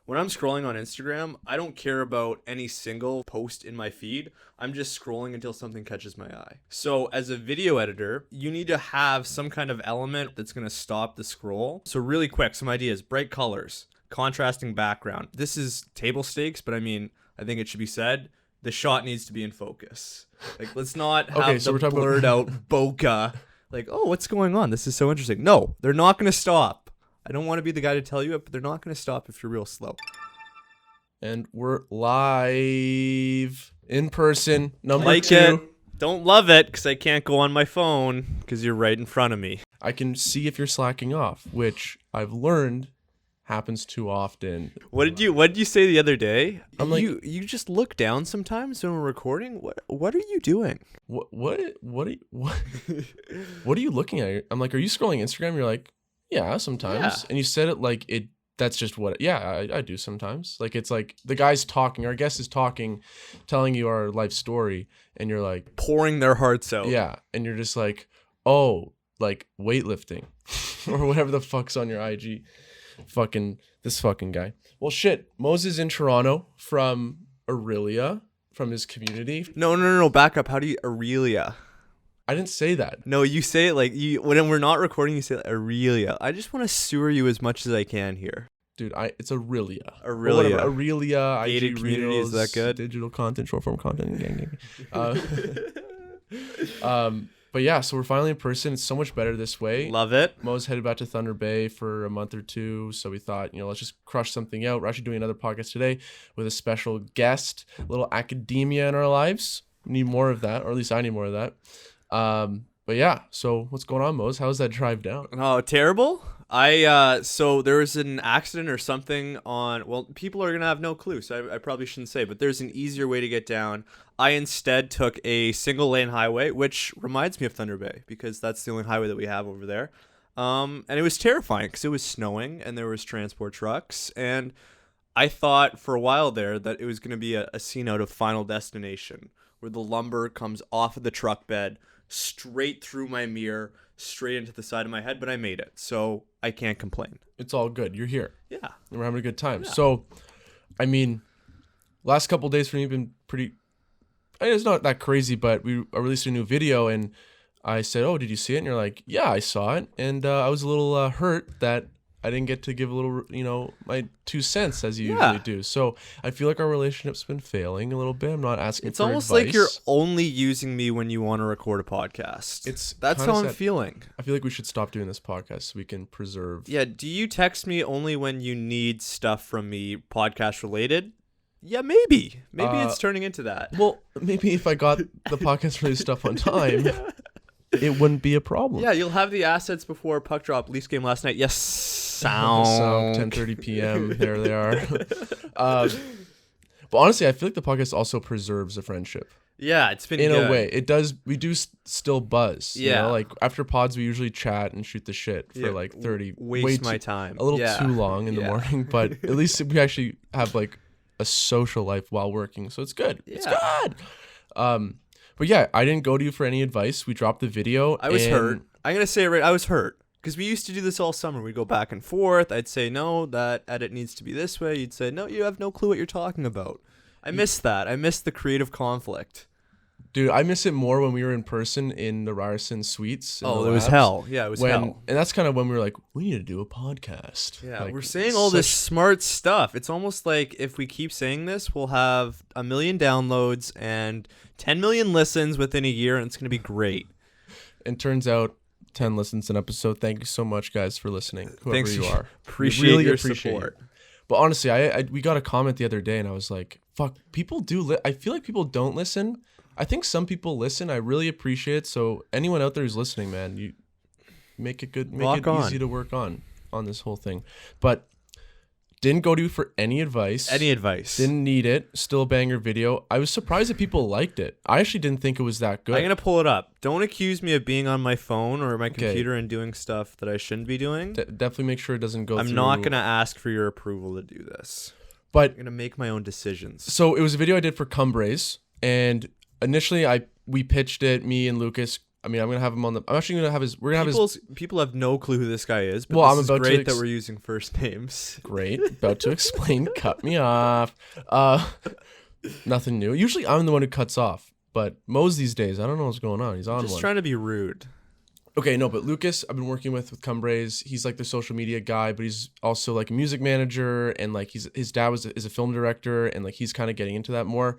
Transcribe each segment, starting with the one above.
When I'm scrolling on Instagram, I don't care about any single post in my feed. I'm just scrolling until something catches my eye. So as a video editor, you need to have some kind of element that's going to stop the scroll. So really quick, some ideas: bright colors, contrasting background. This is table stakes, but I mean, I think it should be said, the shot needs to be in focus. Like, let's not have so the we're talking blurred out bokeh. Like, oh, what's going on? This is so interesting. No, they're not going to stop. I don't want to be the guy to tell you it, but they're not going to stop if you're real slow. And we're live in person. Number Like 2. it. Don't love it because I can't go on my phone because you're right in front of me. I can see if you're slacking off, which I've learned happens too often. What did you say the other day? I'm like, you just look down sometimes when we're recording. What are you doing? what are you looking at? I'm like, are you scrolling Instagram? You're like, yeah, sometimes. Yeah. And you said it like it. That's just what. I do sometimes. Like, it's like the guy's talking, our guest is talking, telling you our life story, and you're like Pouring their hearts out. yeah, and you're just like, oh, like weightlifting or whatever the fuck's on your IG. This fucking guy. Well, shit. Mose is in Toronto from Aurelia, from his community. No. Back up. How do you Aurelia? I didn't say that. No, you say it like when we're not recording. You say Aurelia. I just want to sewer you as much as I can here, Dude. It's Aurelia. Aurelia. Aurelia. Gated IG community, reels, is that good? Digital content, short form content. Gang. But yeah, so we're finally in person. It's so much better this way. Love it. Mo's headed back to Thunder Bay for a month or two, so we thought, let's just crush something out. We're actually doing another podcast today with a special guest, a little academia in our lives. We need more of that, or at least I need more of that. But yeah, so what's going on, Mose? How's that drive down? Oh, terrible. So there was an accident or something people are gonna have no clue, so I probably shouldn't say, but there's an easier way to get down. I instead took a single lane highway, which reminds me of Thunder Bay because that's the only highway that we have over there. And it was terrifying because it was snowing and there was transport trucks, and I thought for a while there that it was gonna be a scene out of Final Destination where the lumber comes off of the truck bed straight through my mirror, straight into the side of my head, but I made it, so I can't complain. It's all good. You're here. Yeah. And we're having a good time. Yeah. So, I mean, last couple of days for me have been pretty... It's not that crazy, but I released a new video, and I said, oh, did you see it? And you're like, yeah, I saw it. And I was a little hurt that I didn't get to give a little, my 2 cents as you usually do. So I feel like our relationship's been failing a little bit. I'm not asking for advice. It's almost like you're only using me when you want to record a podcast. That's how I'm feeling. I feel like we should stop doing this podcast so we can preserve. Yeah, do you text me only when you need stuff from me podcast related? Yeah, maybe. Maybe it's turning into that. Well, maybe if I got the podcast related stuff on time, it wouldn't be a problem. Yeah, you'll have the assets before puck drop Leafs game last night. Yes, sound. 10:30 p.m. There they are. But honestly, I feel like the podcast also preserves a friendship. Yeah, it's been in good. a way. It does. We do still buzz. Yeah, like after pods, we usually chat and shoot the shit for like 30. Waste my time. A little too long in the morning, but at least we actually have like a social life while working, so it's good. Yeah. It's good. But yeah, I didn't go to you for any advice. We dropped the video. I was hurt. I'm gonna say it right. I was hurt because we used to do this all summer. We'd go back and forth. I'd say no, that edit needs to be this way. You'd say no, you have no clue what you're talking about. I miss that. I miss the creative conflict. Dude, I miss it more when we were in person in the Ryerson suites. Oh, it was hell. Yeah, it was hell. And that's kind of when we were like, we need to do a podcast. Yeah, like, we're saying all this smart stuff. It's almost like if we keep saying this, we'll have 1 million downloads and 10 million listens within a year, and it's going to be great. And turns out 10 listens an episode. Thank you so much, guys, for listening. Whoever Thanks, you are. Appreciate your support. But honestly, we got a comment the other day, and I was like, fuck, people do. I feel like people don't listen. I think some people listen. I really appreciate it. So anyone out there who's listening, man, you make it good, easy to work on this whole thing. But didn't go to you for any advice. Didn't need it. Still a banger video. I was surprised that people liked it. I actually didn't think it was that good. I'm going to pull it up. Don't accuse me of being on my phone or my computer and doing stuff that I shouldn't be doing. Definitely make sure it doesn't go through. I'm not going to ask for your approval to do this. But I'm going to make my own decisions. So it was a video I did for Cumbres, and initially we pitched it, me and Lucas. I mean, I'm gonna have him on the. I'm actually gonna have his. We're gonna have his. People have no clue who this guy is, but Well, this I'm is about to great that we're using first names. Great. About to explain. Cut me off. Nothing new. Usually I'm the one who cuts off, but Mose these days, I don't know what's going on. He's on Just one. trying to be rude. Okay, no, but Lucas, I've been working with Cumbres. He's like the social media guy, but he's also like a music manager, and like his dad is a film director, and like he's kind of getting into that more.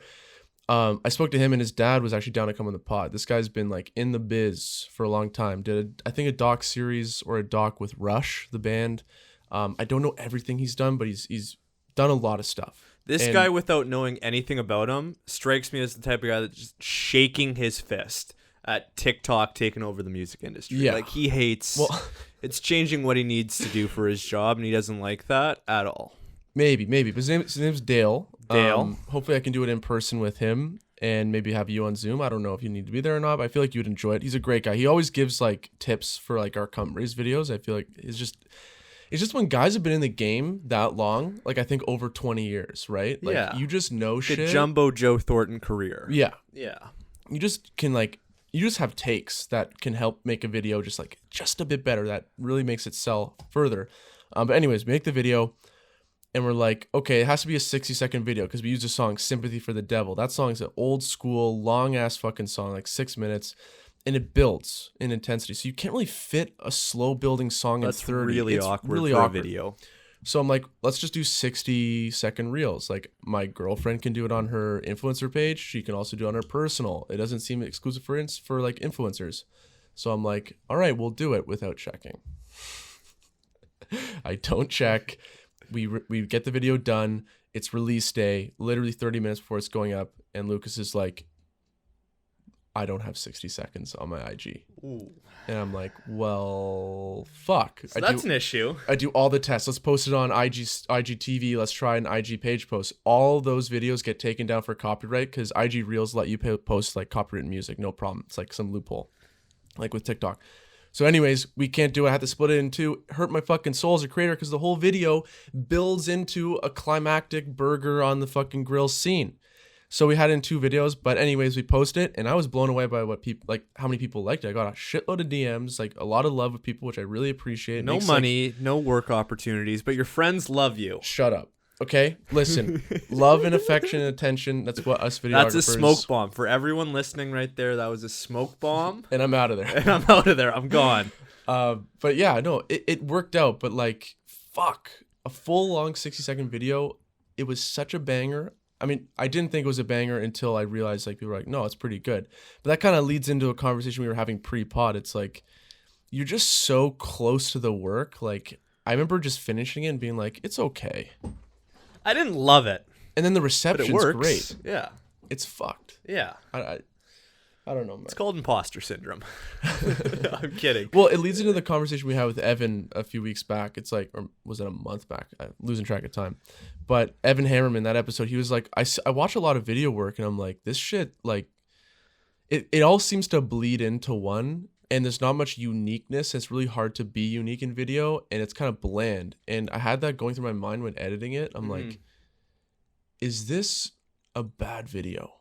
I spoke to him, and his dad was actually down to come on the pod. This guy's been like in the biz for a long time. I think a doc series or a doc with Rush, the band. I don't know everything he's done, but he's done a lot of stuff. This guy, without knowing anything about him, strikes me as the type of guy that's just shaking his fist at TikTok taking over the music industry. Yeah. Like, he hates... Well, it's changing what he needs to do for his job, and he doesn't like that at all. maybe. But his name's Dale. Dale. Hopefully I can do it in person with him and maybe have you on Zoom. I don't know if you need to be there or not, but I feel like you would enjoy it. He's a great guy. He always gives like tips for like our Cumbres videos. I feel like it's just when guys have been in the game that long, like I think over 20 years, right? Like Yeah. you just know The shit. Jumbo Joe Thornton career. Yeah. Yeah. You just can like you just have takes that can help make a video just a bit better. That really makes it sell further. But anyways, we make the video and we're like, okay, it has to be a 60-second video because we use the song Sympathy for the Devil. That song's an old school, long ass fucking song, like 6 minutes. And it builds in intensity. So you can't really fit a slow building song That's in 30. really It's awkward really for awkward. a video. So I'm like, let's just do 60-second reels. Like my girlfriend can do it on her influencer page. She can also do it on her personal. It doesn't seem exclusive for like influencers. So I'm like, all right, we'll do it without checking. I don't check. We get the video done. It's release day, literally 30 minutes before it's going up. And Lucas is like, I don't have 60 seconds on my IG. Ooh. And I'm like, well, fuck. So that's an issue. I do all the tests. Let's post it on IGTV. Let's try an IG page post. All those videos get taken down for copyright because IG Reels let you post like copyrighted music. No problem. It's like some loophole, like with TikTok. So anyways, we can't do it. I had to split it in two. Hurt my fucking soul as a creator because the whole video builds into a climactic burger on the fucking grill scene. So we had it in two videos, but anyways, we posted it, and I was blown away by what people like, how many people liked it. I got a shitload of DMs, like a lot of love with people, which I really appreciate. No money, no work opportunities, but your friends love you. Shut up. Okay, listen, love and affection and attention. That's what us videographers. That's a smoke bomb for everyone listening right there. That was a smoke bomb, and I'm out of there. and I'm out of there. I'm gone. But yeah, no, it worked out. But like, fuck, a full long 60-second video. It was such a banger. I mean, I didn't think it was a banger until I realized like people were like, no, it's pretty good. But that kind of leads into a conversation we were having pre-pod. It's like you're just so close to the work. Like I remember just finishing it and being like, it's okay. I didn't love it, And then the but it reception's works. great. Yeah, It's fucked. yeah. I don't know, man. It's called imposter syndrome. I'm kidding. Well, it leads into the conversation we had with Evan a few weeks back. It's like, or was it a month back? I'm losing track of time. But Evan Hammerman, that episode, he was like, I watch a lot of video work, and I'm like, this shit, like, it all seems to bleed into one, and there's not much uniqueness. It's really hard to be unique in video, and it's kind of bland. And I had that going through my mind when editing it. I'm like, is this a bad video?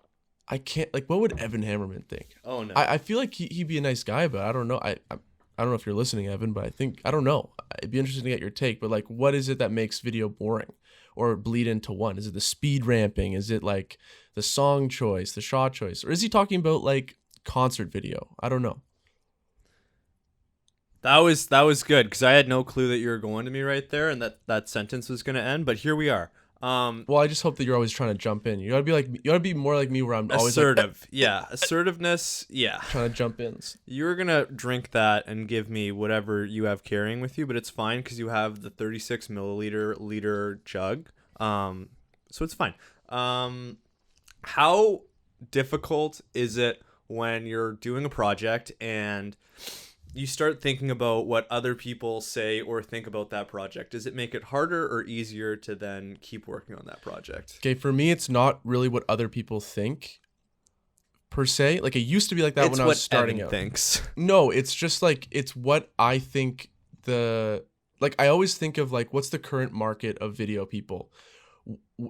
I can't, like, what would Evan Hammerman think? Oh no. I feel like he'd be a nice guy, but I don't know. I don't know if you're listening, Evan, but I don't know. It'd be interesting to get your take, but like, what is it that makes video boring or bleed into one? Is it the speed ramping? Is it like the song choice, the shot choice? Or is he talking about like concert video? I don't know. That was good because I had no clue that you were going to me right there and that sentence was going to end, but here we are. Well, I just hope that you're always trying to jump in. You gotta be more like me, where I'm always assertive. like, Yeah, assertiveness. Yeah, trying to jump in. you're gonna drink that and give me whatever you have carrying with you, but it's fine because you have the 36 milliliter jug. So it's fine. How difficult is it when you're doing a project and you start thinking about what other people say or think about that project? Does it make it harder or easier to then keep working on that project? Okay, for me, it's not really what other people think per se. Like it used to be like that when I was starting Evan out. thinks. No, it's just like it's what I think I always think of like what's the current market of video people?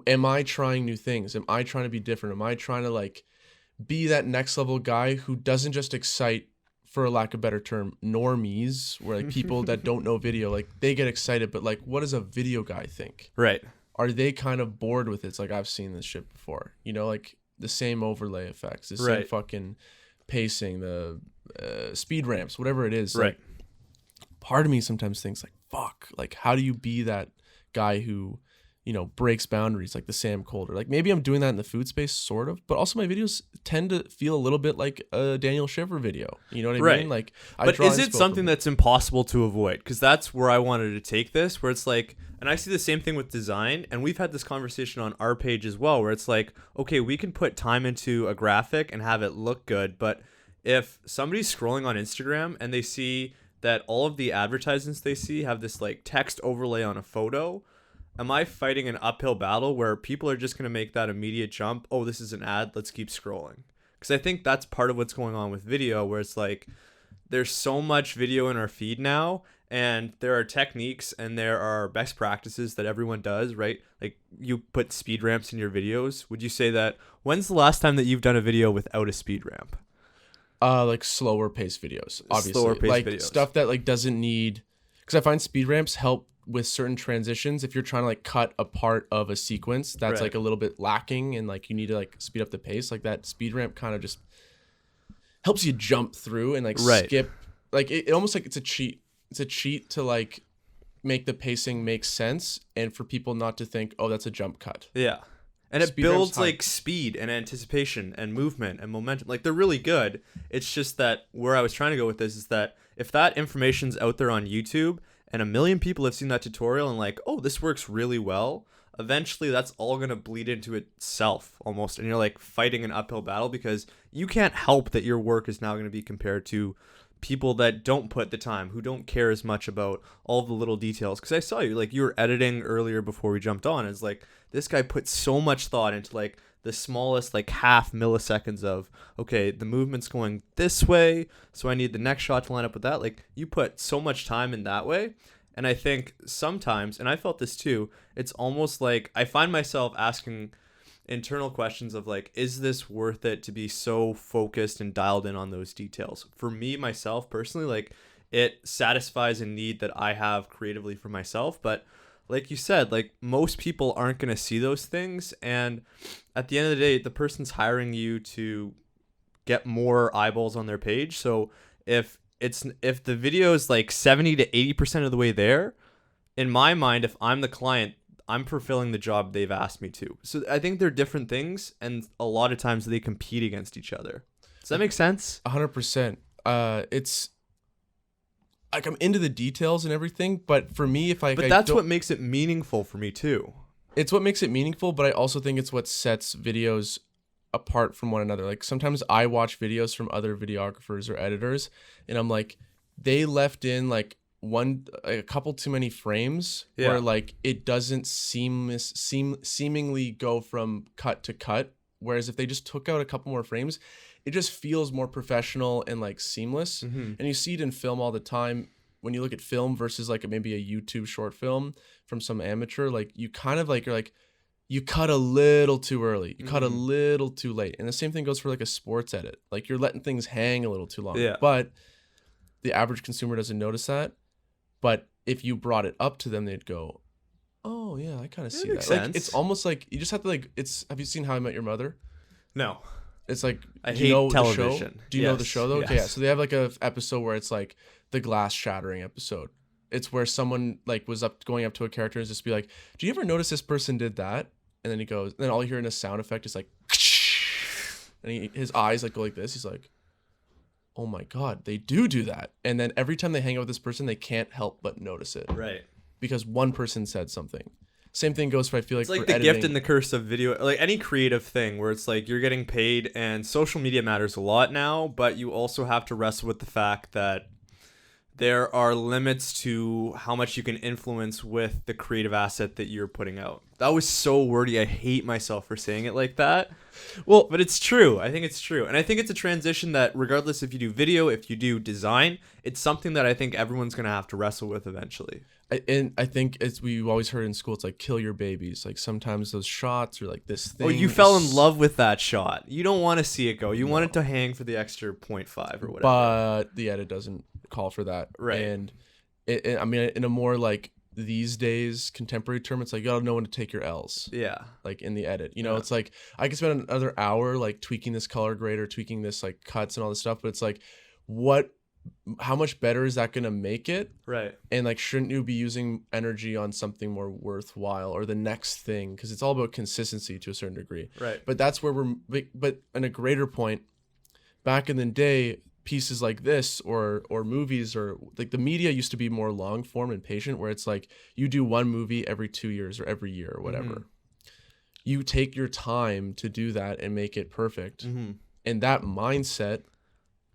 Am I trying new things? Am I trying to be different? Am I trying to like be that next level guy who doesn't just excite for a lack of a better term, normies, where like people that don't know video, like they get excited, but like what does a video guy think? Right. Are they kind of bored with it? It's like, I've seen this shit before, you know, like the same overlay effects, the same Right. fucking pacing, the speed ramps, whatever it is. Right. Like, part of me sometimes thinks like, fuck, like how do you be that guy who, you know, breaks boundaries like the Sam Colder? Like maybe I'm doing that in the food space, sort of, but also my videos tend to feel a little bit like a Daniel Shiver video. You know what I Right. mean? Like, But is it something that's impossible to avoid? Because that's where I wanted to take this, where it's like, and I see the same thing with design, and we've had this conversation on our page as well, where it's like, okay, we can put time into a graphic and have it look good, but if somebody's scrolling on Instagram and they see that all of the advertisements they see have this like text overlay on a photo, am I fighting an uphill battle where people are just going to make that immediate jump? Oh, this is an ad. Let's keep scrolling. Because I think that's part of what's going on with video, where it's like there's so much video in our feed now, and there are techniques and there are best practices that everyone does, right? Like you put speed ramps in your videos. Would you say that when's the last time that you've done a video without a speed ramp? Like slower paced videos, obviously. Slower paced like videos. Stuff that like doesn't need, because I find speed ramps help with certain transitions. If you're trying to like cut a part of a sequence that's Right. like a little bit lacking and like you need to like speed up the pace, like that speed ramp kind of just helps you jump through and like Right. skip. Like it almost like it's a cheat. It's a cheat to like make the pacing make sense and for people not to think, oh, that's a jump cut. Yeah. And it Speed ramps builds hype. like speed and anticipation and movement and momentum. Like they're really good. It's just that where I was trying to go with this is that if that information's out there on YouTube and a million people have seen that tutorial and like, oh, this works really well, eventually that's all going to bleed into itself almost. And you're like fighting an uphill battle because you can't help that your work is now going to be compared to people that don't put the time, who don't care as much about all the little details. Because I saw you, like you were editing earlier before we jumped on. It's like this guy put so much thought into like the smallest like half milliseconds of, okay, the movement's going this way, so I need the next shot to line up with that. Like you put so much time in that way. And I think sometimes, and I felt this too, it's almost like I find myself asking internal questions of like, is this worth it to be so focused and dialed in on those details? For me, myself personally, like it satisfies a need that I have creatively for myself. But like you said, like most people aren't going to see those things. And at the end of the day, the person's hiring you to get more eyeballs on their page. So if the video is like 70 to 80% of the way there, in my mind, if I'm the client, I'm fulfilling the job they've asked me to. So I think they're different things, and a lot of times they compete against each other. Does that make sense? 100%. It's like I'm into the details and everything, but for me, But that's what makes it meaningful for me too. It's what makes it meaningful, but I also think it's what sets videos apart from one another. Like sometimes I watch videos from other videographers or editors, and I'm like, they left in like a couple too many frames where like it doesn't seemingly go from cut to cut. Whereas if they just took out a couple more frames, it just feels more professional and like seamless. Mm-hmm. And you see it in film all the time. When you look at film versus like maybe a YouTube short film from some amateur, like you kind of like, you're like, you cut a little too early, you cut a little too late. And the same thing goes for like a sports edit. Like you're letting things hang a little too long. Yeah. But the average consumer doesn't notice that. But if you brought it up to them, they'd go, oh yeah, I kind of see that. makes Like sense. it's almost like you just have to like, have you seen How I Met Your Mother? No. It's like, I do you hate know television. the show? Do you know the Yes, show though? yes. Okay, yeah. So they have like a episode where it's like the glass shattering episode. It's where someone like was going up to a character and just be like, do you ever notice this person did that? And then he goes, and then all you hear in a sound effect is like, and his eyes like go like this. He's like, oh my God, they do that. And then every time they hang out with this person, they can't help but notice it Right. because one person said something. Same thing goes for, I feel like, It's like for the editing. gift and the curse of video, like any creative thing where it's like you're getting paid and social media matters a lot now, but you also have to wrestle with the fact that there are limits to how much you can influence with the creative asset that you're putting out. That was so wordy. I hate myself for saying it like that. Well, But it's true. I think it's true. And I think it's a transition that regardless if you do video, if you do design, it's something that I think everyone's going to have to wrestle with eventually. And I think as we've always heard in school, it's like kill your babies. Like sometimes those shots are like this thing. Oh, you fell in love with that shot. You don't want to see it go. You want it to hang for the extra 0.5 or whatever. But the edit doesn't call for that. Right. And I mean, in a more like these days contemporary term, it's like you gotta know when to take your L's. Yeah. Like in the edit, it's like I could spend another hour like tweaking this color grade or tweaking this like cuts and all this stuff, but it's like how much better is that gonna make it? Right. And like, shouldn't you be using energy on something more worthwhile or the next thing? Because it's all about consistency to a certain degree. Right. But that's where but in a greater point, back in the day, pieces like this or movies or like the media used to be more long form and patient, where it's like you do one movie every 2 years or every year or whatever. Mm-hmm. You take your time to do that and make it perfect. Mm-hmm. And that mindset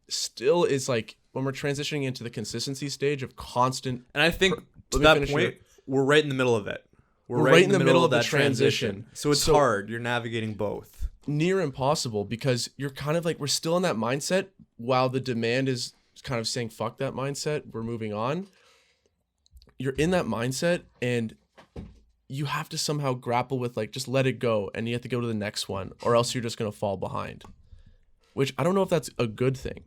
still is like, when we're transitioning into the consistency stage of constant, and I think to that point, we're right in the middle of it. We're right in the middle of that transition. So it's hard. You're navigating both. Near impossible, because you're kind of like, we're still in that mindset while the demand is kind of saying, fuck that mindset, we're moving on. You're in that mindset and you have to somehow grapple with like, just let it go, and you have to go to the next one, or else you're just going to fall behind, which I don't know if that's a good thing,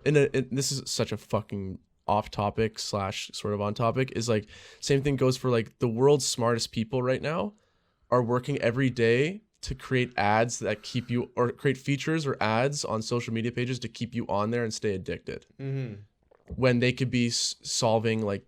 And this is such a fucking off topic / sort of on topic, is like, same thing goes for like the world's smartest people right now are working every day to create ads that keep you, or create features or ads on social media pages to keep you on there and stay addicted. Mm-hmm. When they could be solving like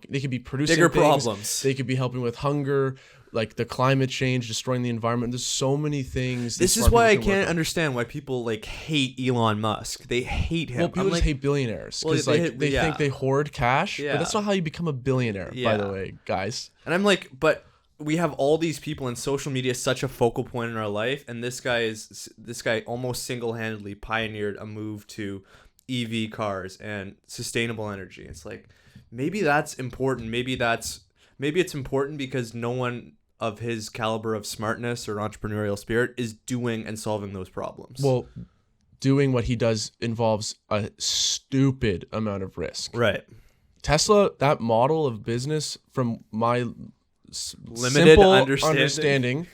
they could be producing bigger things, problems. They could be helping with hunger, like the climate change, destroying the environment. There's so many things. This is why I can't understand why people like hate Elon Musk. They hate him. Well, people just hate billionaires because they think they hoard cash. Yeah. But that's not how you become a billionaire, by the way, guys. And I'm like, but we have all these people, and social media is such a focal point in our life. And this guy almost single-handedly pioneered a move to EV cars and sustainable energy. It's like, maybe that's important. Maybe it's important because no one of his caliber of smartness or entrepreneurial spirit is doing and solving those problems. Well, doing what he does involves a stupid amount of risk. Right. Tesla, that model of business, from my limited simple understanding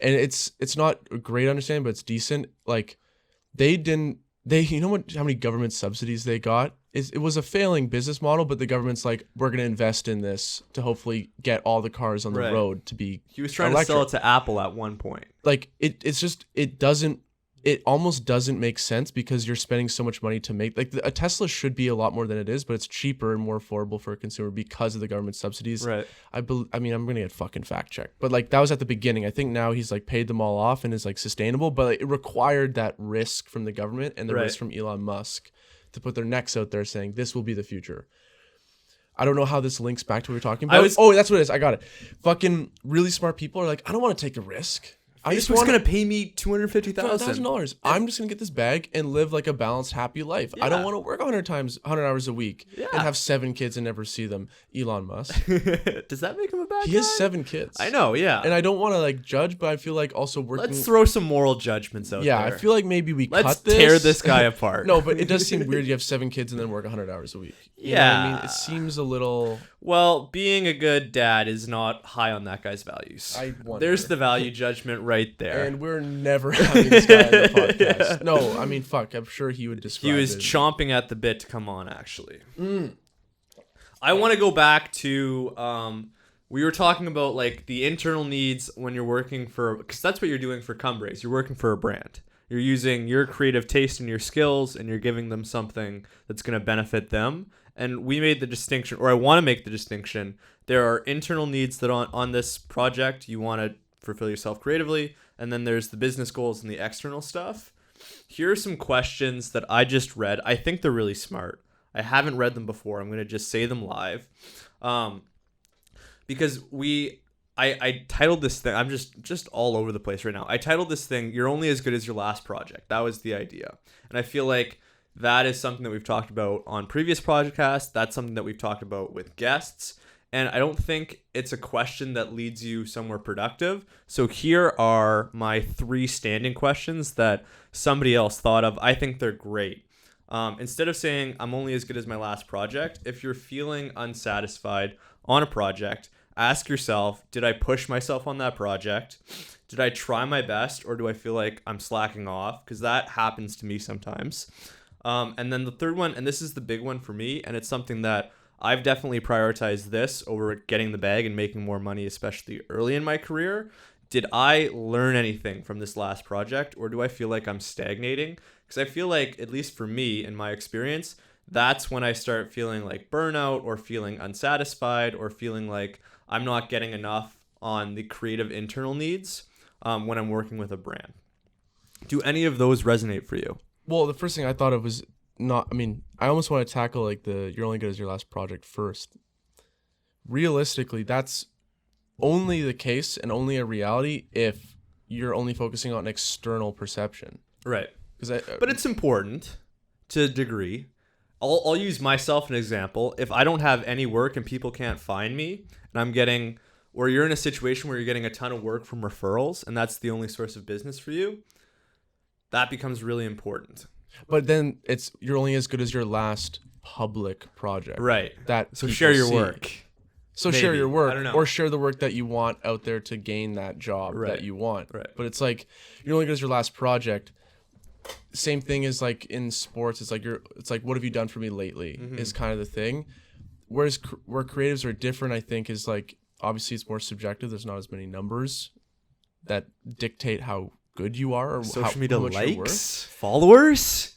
and it's not a great understanding, but it's decent. Like how many government subsidies they got? It was a failing business model, but the government's like, we're going to invest in this to hopefully get all the cars on the road to be He was trying electric. to sell it to Apple at one point. Like it almost doesn't make sense, because you're spending so much money to make, like, a Tesla should be a lot more than it is, but it's cheaper and more affordable for a consumer because of the government subsidies. Right. I mean, I'm going to get fucking fact checked, but like, that was at the beginning. I think now he's like paid them all off and is like sustainable, but like, it required that risk from the government and the risk from Elon Musk to put their necks out there saying this will be the future. I don't know how this links back to what we were talking about. That's what it is. I got it. Fucking really smart people are like, I don't want to take a risk. This was going to pay me $250,000. I'm just going to get this bag and live like a balanced, happy life. Yeah. I don't want to work 100 hours a week and have 7 kids and never see them. Elon Musk. Does that make him a bad guy? He has 7 kids. I know, yeah. And I don't want to like judge, but I feel like also working. Let's throw some moral judgments out there. Yeah, I feel like maybe Let's tear this guy apart. No, but it does seem weird you have 7 kids and then work 100 hours a week. You know what I mean? It seems a little... Well, being a good dad is not high on that guy's values. There's the value judgment right there. And we're never having this guy on the podcast. No, I mean, fuck. I'm sure he would describe He was chomping at the bit to come on, actually. I want to go back to... we were talking about like the internal needs when you're working for... Because that's what you're doing for Cumbrace. You're working for a brand. You're using your creative taste and your skills, and you're giving them something that's going to benefit them. And we made the distinction, or I want to make the distinction. There are internal needs that on this project you want to fulfill yourself creatively, and then there's the business goals and the external stuff. Here are some questions that I just read. I think they're really smart. I haven't read them before. I'm going to just say them live. Because I titled this thing, I'm just all over the place right now. I titled this thing, You're Only As Good As Your Last Project. That was the idea. And I feel like that is something that we've talked about on previous podcasts. That's something that we've talked about with guests. And I don't think it's a question that leads you somewhere productive. So here are my 3 standing questions that somebody else thought of. I think they're great. Instead of saying I'm only as good as my last project, if you're feeling unsatisfied on a project, ask yourself, did I push myself on that project? Did I try my best, or do I feel like I'm slacking off? Because that happens to me sometimes. And then the third one, and this is the big one for me, and it's something that I've definitely prioritized this over getting the bag and making more money, especially early in my career. Did I learn anything from this last project, or do I feel like I'm stagnating? Because I feel like, at least for me, in my experience, that's when I start feeling like burnout or feeling unsatisfied or feeling like I'm not getting enough on the creative internal needs when I'm working with a brand. Do any of those resonate for you? Well, the first thing I thought of was not. I mean, I almost want to tackle like the "you're only good as your last project" first. Realistically, that's only the case and only a reality if you're only focusing on external perception. Right. Because But it's important to a degree. I'll use myself as an example. If I don't have any work and people can't find me, and I'm getting, or you're in a situation where you're getting a ton of work from referrals, and that's the only source of business for you, that becomes really important. But then you're only as good as your last public project. Right. That So people share your see. work. So Maybe. share your work, I don't know. or share the work that you want out there to gain that job Right. that you want. Right. But it's like you're only good as your last project. Same thing as like in sports. It's like what have you done for me lately? Is kind of the thing. Whereas where creatives are different, I think, is like obviously it's more subjective. There's not as many numbers that dictate how good you are or Social media how much you're worth. likes, followers.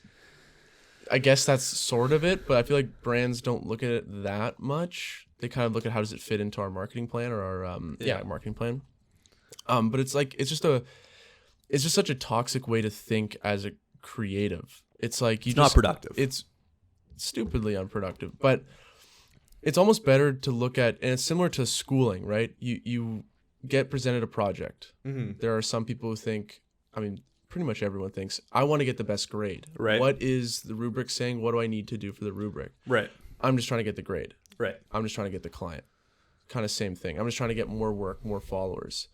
I guess that's sort of it, but I feel like brands don't look at it that much. They kind of look at how does it fit into our marketing plan or our marketing plan. But it's like it's just such a toxic way to think as a creative. It's like It's not productive. It's stupidly unproductive. But it's almost better to look at, and it's similar to schooling, right? You get presented a project. Mm-hmm. There are some people who think, I mean, pretty much everyone thinks, I want to get the best grade. Right. What is the rubric saying? What do I need to do for the rubric? Right. I'm just trying to get the grade. Right. I'm just trying to get the client. Kind of same thing. I'm just trying to get more work, more followers.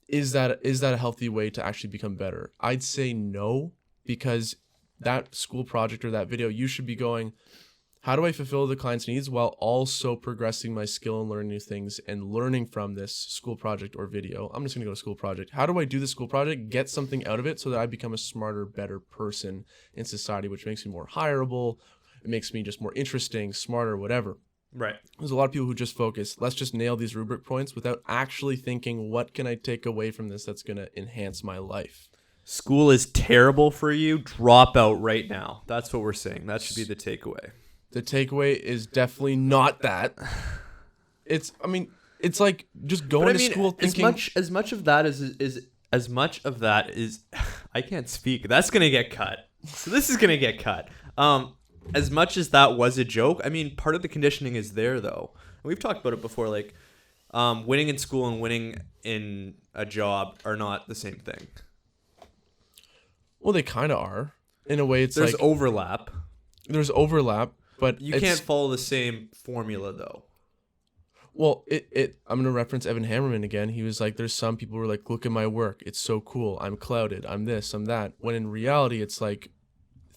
Is that a healthy way to actually become better? I'd say no, because that school project or that video, you should be going, how do I fulfill the client's needs while also progressing my skill and learning new things and learning from this school project or video? I'm just going to go to school project. How do I do the school project, get something out of it so that I become a smarter, better person in society, which makes me more hireable. It makes me just more interesting, smarter, whatever. Right. There's a lot of people who just focus, let's just nail these rubric points without actually thinking, what can I take away from this that's going to enhance my life? School is terrible for you. Drop out right now. That's what we're saying. That should be the takeaway. The takeaway is definitely not that. It's like just going to school thinking. As much of that is I can't speak. That's gonna get cut. So this is gonna get cut. As much as that was a joke, I mean, part of the conditioning is there though. And we've talked about it before. Like, winning in school and winning in a job are not the same thing. Well, they kind of are. In a way, There's overlap. There's overlap, but You can't follow the same formula though. Well, I'm going to reference Evan Hammerman again. He was like, there's some people who are like, look at my work. It's so cool. I'm clouded. I'm this, I'm that. When in reality, it's like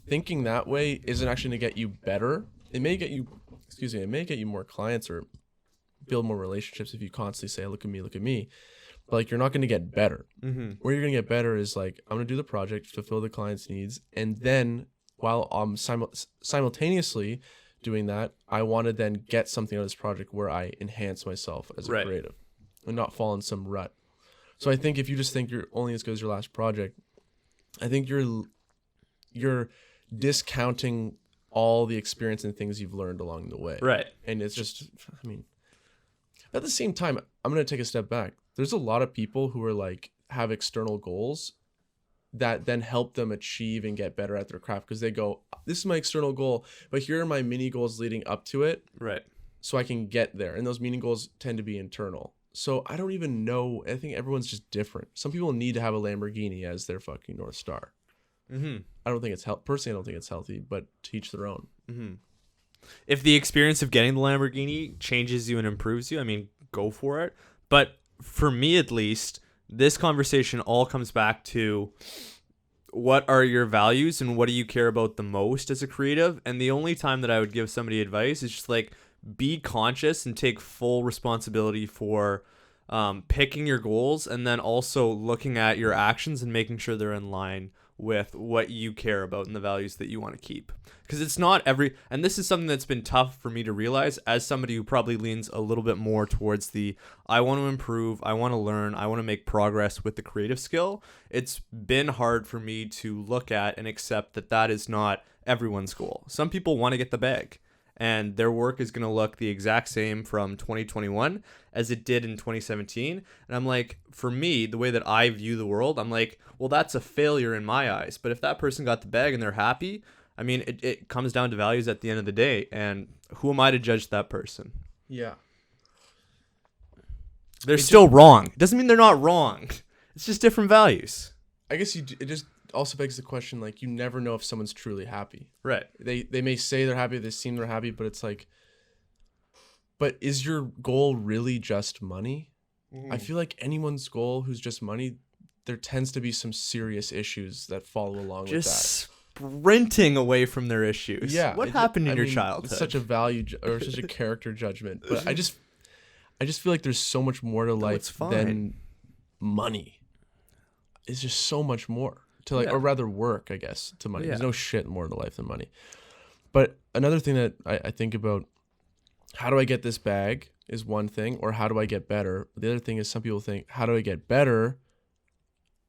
thinking that way isn't actually going to get you better. It may get you more clients or build more relationships if you constantly say, look at me, look at me. But like, you're not going to get better. Mm-hmm. Where you're going to get better is like, I'm going to do the project, fulfill the client's needs. And then while I'm simultaneously doing that, I want to then get something out of this project where I enhance myself as a creative and not fall in some rut. So I think if you just think you're only as good as your last project, I think you're discounting all the experience and things you've learned along the way. Right. And it's just, I mean, at the same time, I'm going to take a step back. There's a lot of people who are like, have external goals that then help them achieve and get better at their craft, because they go, this is my external goal, but here are my mini goals leading up to it. Right. So I can get there. And those mini goals tend to be internal. So I don't even know. I think everyone's just different. Some people need to have a Lamborghini as their fucking North Star. Mm-hmm. I don't think it's personally, I don't think it's healthy, but to each their own. Mm-hmm. If the experience of getting the Lamborghini changes you and improves you, I mean, go for it. But for me, at least, this conversation all comes back to what are your values and what do you care about the most as a creative? And the only time that I would give somebody advice is just like be conscious and take full responsibility for picking your goals, and then also looking at your actions and making sure they're in line with what you care about and the values that you want to keep. Because it's not and this is something that's been tough for me to realize as somebody who probably leans a little bit more towards the I want to improve, I want to learn, I want to make progress with the creative skill. It's been hard for me to look at and accept that that is not everyone's goal. Some people want to get the bag, and their work is going to look the exact same from 2021 as it did in 2017. And I'm like, for me, the way that I view the world, I'm like, well, that's a failure in my eyes. But if that person got the bag and they're happy, I mean, it comes down to values at the end of the day. And who am I to judge that person? Yeah. They're still wrong. It doesn't mean they're not wrong. It's just different values. I guess it just also begs the question, like, you never know if someone's truly happy. Right. They may say they're happy, they seem they're happy, but it's like, but is your goal really just money? I feel like anyone's goal who's just money, there tends to be some serious issues that follow along with that. Just sprinting away from their issues. Yeah. What happened in your childhood? It's such a value or such a character judgment. But I just feel like there's so much more to life than money. It's just so much more to like, or rather work, I guess, to money. There's no shit more to life than money. But another thing that I think about, how do I get this bag is one thing, or how do I get better? The other thing is some people think, how do I get better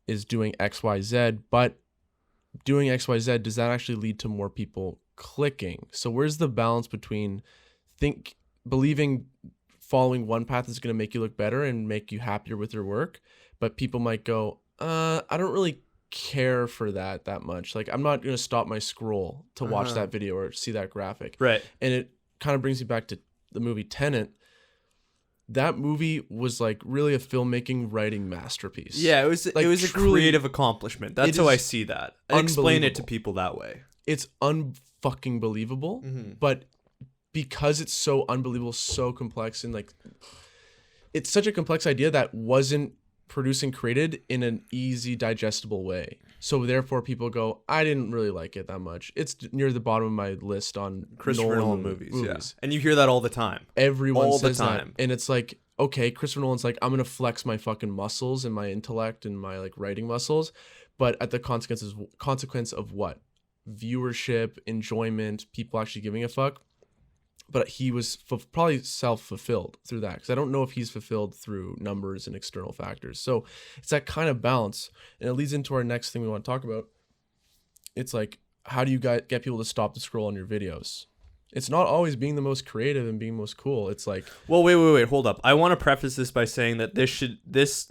is doing X, Y, Z, but doing X, Y, Z, does that actually lead to more people clicking? So where's the balance between believing following one path is going to make you look better and make you happier with your work, but people might go, I don't really care for that much. Like, I'm not going to stop my scroll to watch that video or see that graphic. Right. And it kind of brings me back to the movie Tenet. That movie was like really a filmmaking writing masterpiece. Yeah, it was like, a creative accomplishment. That's how I see that. I explain it to people that way. It's unfucking believable, but because it's so unbelievable, so complex, and like it's such a complex idea that wasn't produced and created in an easy, digestible way. So therefore people go, I didn't really like it that much. It's near the bottom of my list on Christopher Nolan movies. Yeah. And you hear that all the time. Everyone says that. And it's like, okay, Christopher Nolan's like, I'm going to flex my fucking muscles and my intellect and my like writing muscles. But at the consequence of what? Viewership, enjoyment, people actually giving a fuck. But he was probably self-fulfilled through that, because I don't know if he's fulfilled through numbers and external factors. So it's that kind of balance. And it leads into our next thing we want to talk about. It's like, how do you get people to stop the scroll on your videos? It's not always being the most creative and being most cool. It's like... Well, wait, hold up. I want to preface this by saying that this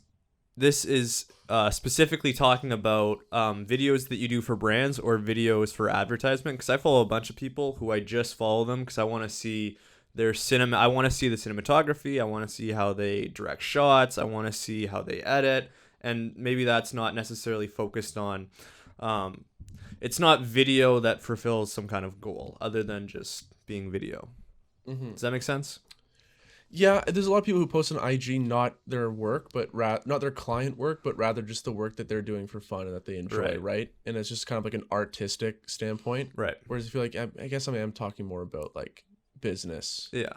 is specifically talking about videos that you do for brands or videos for advertisement, because I follow a bunch of people who I just follow them because I want to see their cinema. I want to see the cinematography. I want to see how they direct shots. I want to see how they edit. And maybe that's not necessarily focused on... it's not video that fulfills some kind of goal other than just being video. Does that make sense? Yeah, there's a lot of people who post on IG not their work, but not their client work, but rather just the work that they're doing for fun and that they enjoy, right? And it's just kind of like an artistic standpoint. Right. Whereas I feel like, I guess I am talking more about like business. Yeah.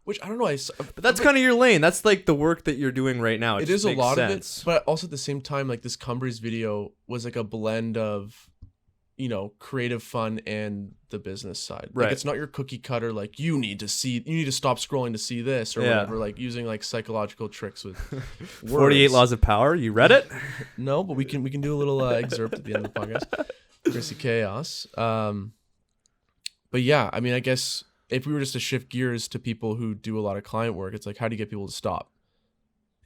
Which I don't know. But that's kind of your lane. That's like the work that you're doing right now. It is a lot of it, but also at the same time, like this Cumbres video was like a blend of, you know, creative fun and the business side. Like, it's not your cookie cutter, like you need to stop scrolling to see this or whatever, like using like psychological tricks with 48 Laws of Power. You read it? No, but we can do a little excerpt at the end of the podcast. Chrissy Chaos. But yeah, I mean, I guess if we were just to shift gears to people who do a lot of client work, it's like, how do you get people to stop?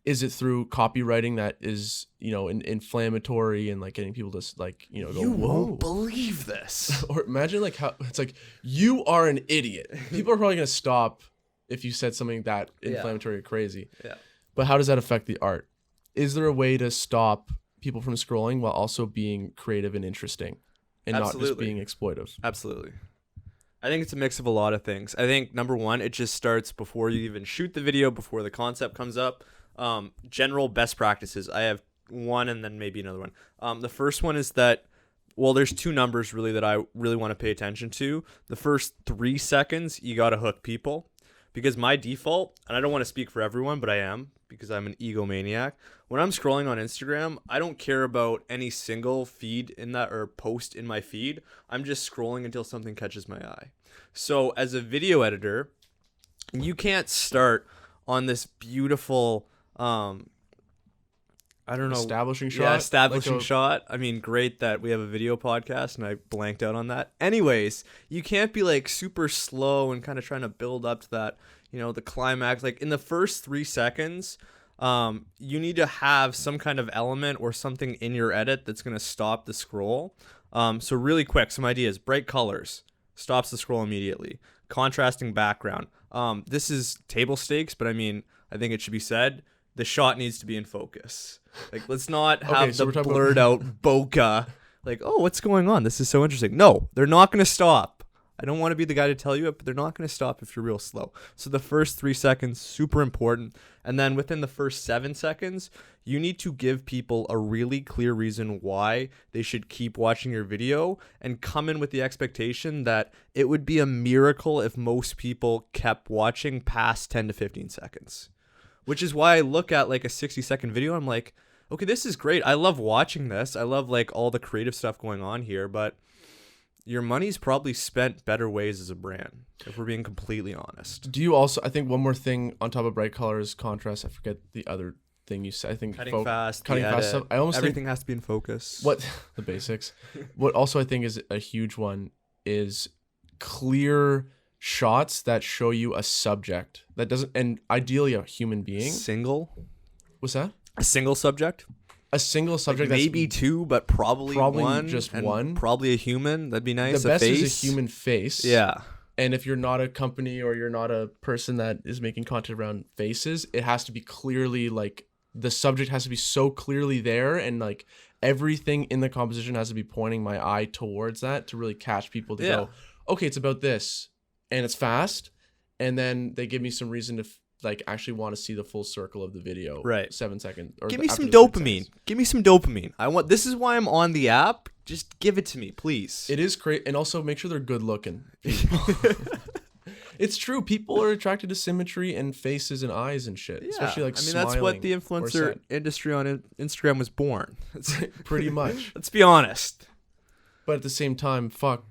Is it through copywriting that is, you know, inflammatory and like getting people to like, you know, go, you won't believe this. Or imagine like how it's like, you are an idiot. People are probably going to stop if you said something that inflammatory or crazy. Yeah. But how does that affect the art? Is there a way to stop people from scrolling while also being creative and interesting and not just being exploitive? Absolutely. I think it's a mix of a lot of things. I think number one, it just starts before you even shoot the video, before the concept comes up. General best practices. I have one and then maybe another one. The first one is that well, there's two numbers really that I really want to pay attention to. The first 3 seconds, you got to hook people. Because my default, and I don't want to speak for everyone, but I am, because I'm an egomaniac. When I'm scrolling on Instagram, I don't care about any single feed in that or post in my feed. I'm just scrolling until something catches my eye. So as a video editor, you can't start on this beautiful, I don't know. Establishing shot. Yeah, establishing Like shot. I mean, great that we have a video podcast and I blanked out on that. Anyways, you can't be like super slow and kind of trying to build up to that, the climax. Like in the first 3 seconds, you need to have some kind of element or something in your edit that's going to stop the scroll. So really quick, some ideas. Bright colors stops the scroll immediately. Contrasting background. This is table stakes, but I mean, I think it should be said. The shot needs to be in focus. Like, let's not have the blurred out bokeh. Like, oh, what's going on? This is so interesting. No, they're not going to stop. I don't want to be the guy to tell you it, but they're not going to stop if you're real slow. So the first 3 seconds, super important. And then within the first 7 seconds, you need to give people a really clear reason why they should keep watching your video and come in with the expectation that it would be a miracle if most people kept watching past 10 to 15 seconds. Which is why I look at like a 60-second video. I'm like, okay, this is great. I love watching this. I love like all the creative stuff going on here, but your money's probably spent better ways as a brand, if we're being completely honest. Do you also, I think one more thing on top of bright colors, contrast, I forget the other thing you said. I think cutting fast stuff. I almost everything think has to be in focus. What the basics. What also I think is a huge one is clear shots that show you a subject that doesn't, and ideally a human being. What's that? A single subject? A single subject. Like maybe two, but probably one. Just and one. Probably a human. That'd be nice. The best face. is a human face. Yeah. And if you're not a company or you're not a person that is making content around faces, it has to be clearly like the subject has to be so clearly there, and like everything in the composition has to be pointing my eye towards that to really catch people to go, okay, it's about this. And it's fast, and then they give me some reason to like actually want to see the full circle of the video. Right. 7 seconds. Or give me some dopamine. Give me some dopamine. This is why I'm on the app. Just give it to me, please. It is great, and also make sure they're good looking. It's true. People are attracted to symmetry and faces and eyes and shit. Yeah. Especially like smiling. That's what the influencer industry on Instagram was born. Pretty much. Let's be honest. But at the same time, fuck.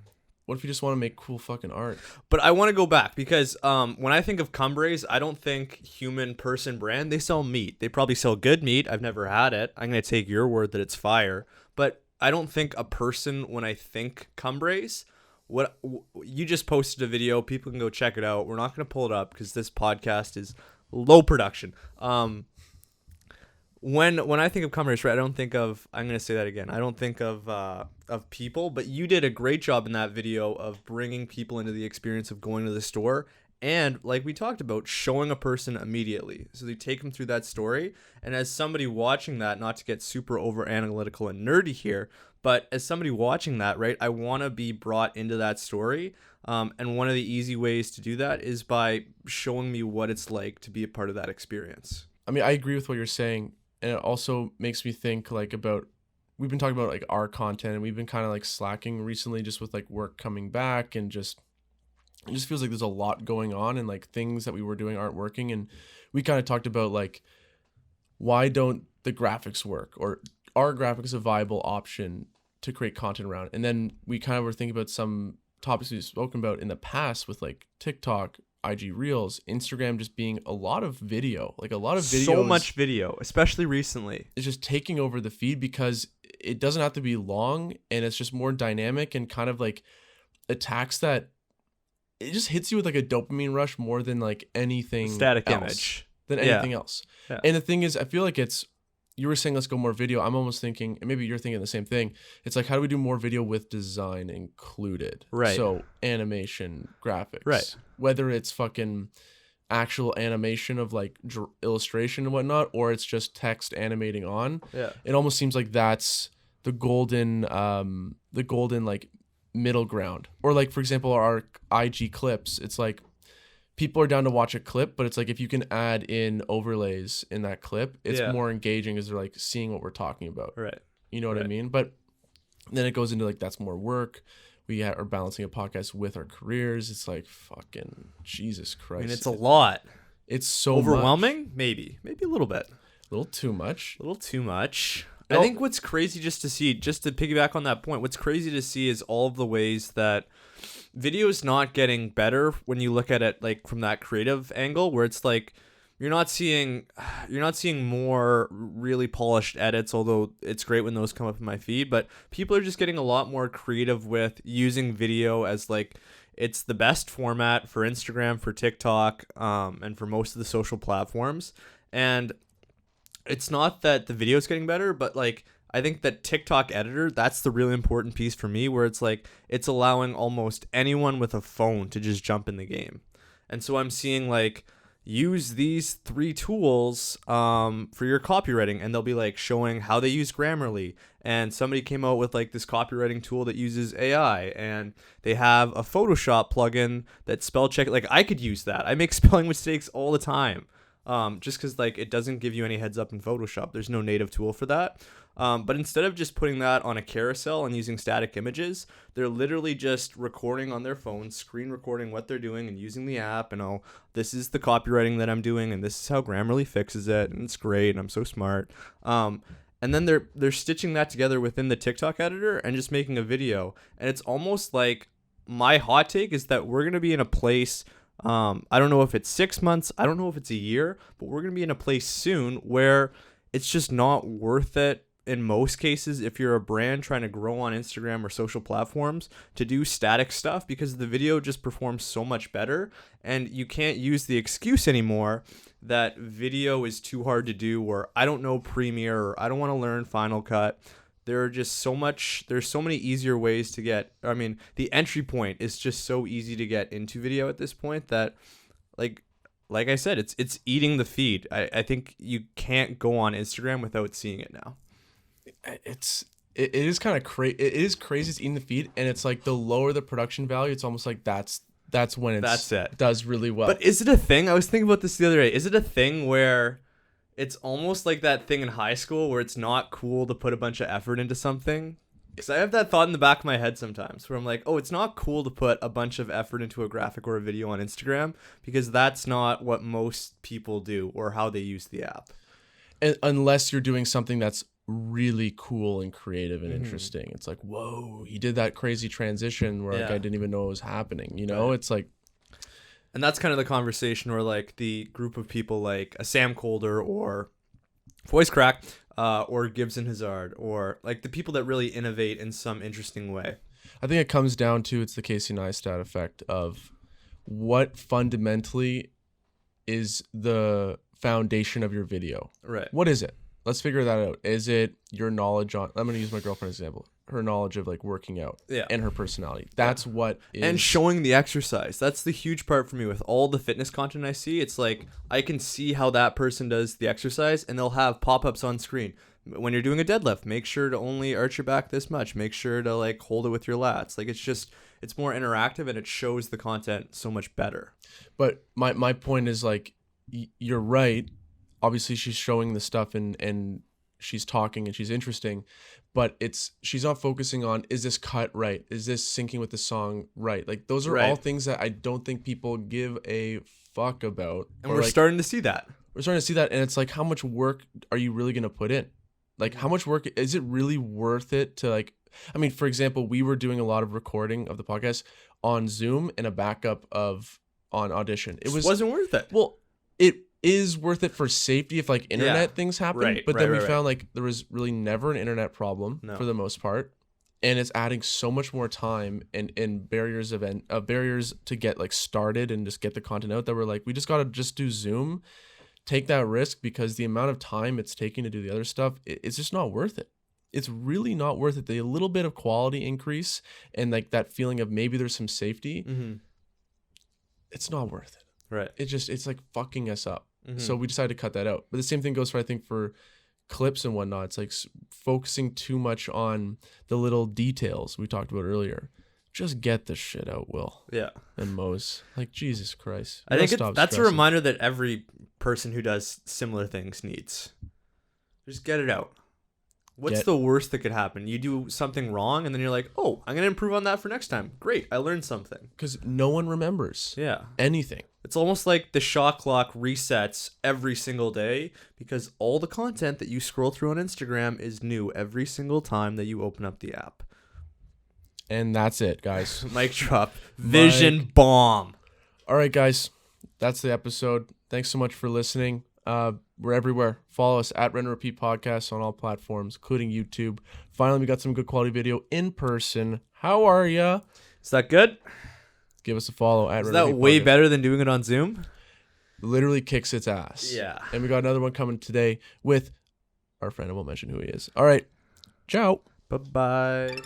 What if you just want to make cool fucking art? But I want to go back because when I think of Cumbraes, I don't think human person brand. They sell meat. They probably sell good meat. I've never had it. I'm going to take your word that it's fire. But I don't think a person when I think Cumbraes. You just posted a video. People can go check it out. We're not going to pull it up because this podcast is low production. When I think of Cumbraes, right, I don't think of, I'm going to say that again. I don't think of people, but you did a great job in that video of bringing people into the experience of going to the store and, like we talked about, showing a person immediately. So they take them through that story. And as somebody watching that, not to get super over analytical and nerdy here, but as somebody watching that, right, I want to be brought into that story. And one of the easy ways to do that is by showing me what it's like to be a part of that experience. I mean, I agree with what you're saying. And it also makes me think like about, we've been talking about like our content, and we've been kind of like slacking recently just with like work coming back, and just, it just feels like there's a lot going on, and like things that we were doing aren't working. And we kind of talked about like, why don't the graphics work, or are graphics a viable option to create content around? And then we kind of were thinking about some topics we've spoken about in the past with like TikTok, IG Reels, Instagram just being a lot of video, like a lot of videos. So much video, especially recently. It's just taking over the feed because it doesn't have to be long, and it's just more dynamic and kind of like attacks that. It just hits you with like a dopamine rush more than like anything static else, image than anything else. Yeah. And the thing is, I feel like it's, you were saying let's go more video. I'm almost thinking, and maybe you're thinking the same thing. It's like, how do we do more video with design included? Right. So animation, graphics. Right. Whether it's fucking actual animation of like illustration and whatnot, or it's just text animating on. Yeah. It almost seems like that's the golden like middle ground. Or like, for example, our IG clips. It's like, people are down to watch a clip, but it's like if you can add in overlays in that clip, it's more engaging as they're like seeing what we're talking about. Right. You know what I mean? But Then it goes into like that's more work. We are balancing a podcast with our careers. It's like fucking Jesus I mean, Christ. it's a lot. It's so Overwhelming? much. Maybe a little bit. A little too much. A little too much. It I all- think what's crazy just to piggyback on that point, what's crazy to see is all of the ways that video is not getting better when you look at it like from that creative angle, where it's like you're not seeing more really polished edits, although it's great when those come up in my feed, but people are just getting a lot more creative with using video as like it's the best format for Instagram, for TikTok, and for most of the social platforms. And it's not that the video is getting better, but like I think that TikTok editor, that's the really important piece for me, where it's like it's allowing almost anyone with a phone to just jump in the game. And so I'm seeing like use these 3 tools for your copywriting, and they'll be like showing how they use Grammarly. And somebody came out with like this copywriting tool that uses AI, and they have a Photoshop plugin that spell check. Like I could use that. I make spelling mistakes all the time. Just because like it doesn't give you any heads up in Photoshop. There's no native tool for that. But instead of just putting that on a carousel and using static images, they're literally just recording on their phone, screen recording what they're doing and using the app. And oh, this is the copywriting that I'm doing, and this is how Grammarly fixes it, and it's great, and I'm so smart. And then they're stitching that together within the TikTok editor and just making a video. And it's almost like my hot take is that we're gonna be in a place. I don't know if it's 6 months, I don't know if it's a year, but we're gonna be in a place soon where it's just not worth it in most cases if you're a brand trying to grow on Instagram or social platforms to do static stuff, because the video just performs so much better, and you can't use the excuse anymore that video is too hard to do, or I don't know Premiere, or I don't want to learn Final Cut. There's so many easier ways to get, I mean, the entry point is just so easy to get into video at this point that like I said, it's eating the feed. I think you can't go on Instagram without seeing it now. It is kind of crazy. It is crazy. It's eating the feed, and it's like the lower the production value, it's almost like that's when it does really well. But is it a thing? I was thinking about this the other day. Is it a thing where it's almost like that thing in high school where it's not cool to put a bunch of effort into something? Because I have that thought in the back of my head sometimes where I'm like, oh, it's not cool to put a bunch of effort into a graphic or a video on Instagram because that's not what most people do or how they use the app. And unless you're doing something that's really cool and creative and interesting. It's like, whoa, he did that crazy transition where like I didn't even know it was happening. You know, It's like... And that's kind of the conversation where like the group of people like a Sam Colder or Voice Crack or Gibson Hazard or like the people that really innovate in some interesting way. I think it comes down to it's the Casey Neistat effect of what fundamentally is the foundation of your video. Right. What is it? Let's figure that out. Is it your knowledge on... I'm going to use my girlfriend as an example. Her knowledge of like working out and her personality. That's what is... And showing the exercise. That's the huge part for me with all the fitness content I see. It's like I can see how that person does the exercise and they'll have pop-ups on screen. When you're doing a deadlift, make sure to only arch your back this much. Make sure to like hold it with your lats. Like it's more interactive and it shows the content so much better. But my point is like you're right. Obviously she's showing the stuff and she's talking and she's interesting, but she's not focusing on, is this cut right? Is this syncing with the song right? Like those are all things that I don't think people give a fuck about. And we're starting to see that. We're starting to see that. And it's like, how much work are you really going to put in? Like how much work, is it really worth it to like, I mean, for example, we were doing a lot of recording of the podcast on Zoom and a backup on Audition. It wasn't worth it. Well, it is worth it for safety if like internet things happen, but then we found like there was really never an internet problem for the most part, and it's adding so much more time and barriers to get like started and just get the content out that we're like, we just gotta just do Zoom, take that risk, because the amount of time it's taking to do the other stuff, it's just not worth it. It's really not worth it. The little bit of quality increase and like that feeling of maybe there's some safety, it's not worth it. Right. It's like fucking us up. So we decided to cut that out. But the same thing goes for, I think, for clips and whatnot. It's like focusing too much on the little details we talked about earlier. Just get the shit out, Will. Yeah. And Mose. Like, Jesus Christ. I think that's a reminder that every person who does similar things needs. Just get it out. What's the worst that could happen? You do something wrong, and then you're like, oh, I'm going to improve on that for next time. Great, I learned something. Because no one remembers Yeah. anything. It's almost like the shot clock resets every single day because all the content that you scroll through on Instagram is new every single time that you open up the app. And that's it, guys. Mic drop. Vision bomb. All right, guys. That's the episode. Thanks so much for listening. We're everywhere. Follow us at RnR Podcast on all platforms, including YouTube. Finally, we got some good quality video in person. How are ya? Is that good? Give us a follow at Is RnR that way Podcast. better than doing it on Zoom? Literally kicks its ass. Yeah. And we got another one coming today with our friend. I won't mention who he is. All right. Ciao. Bye-bye.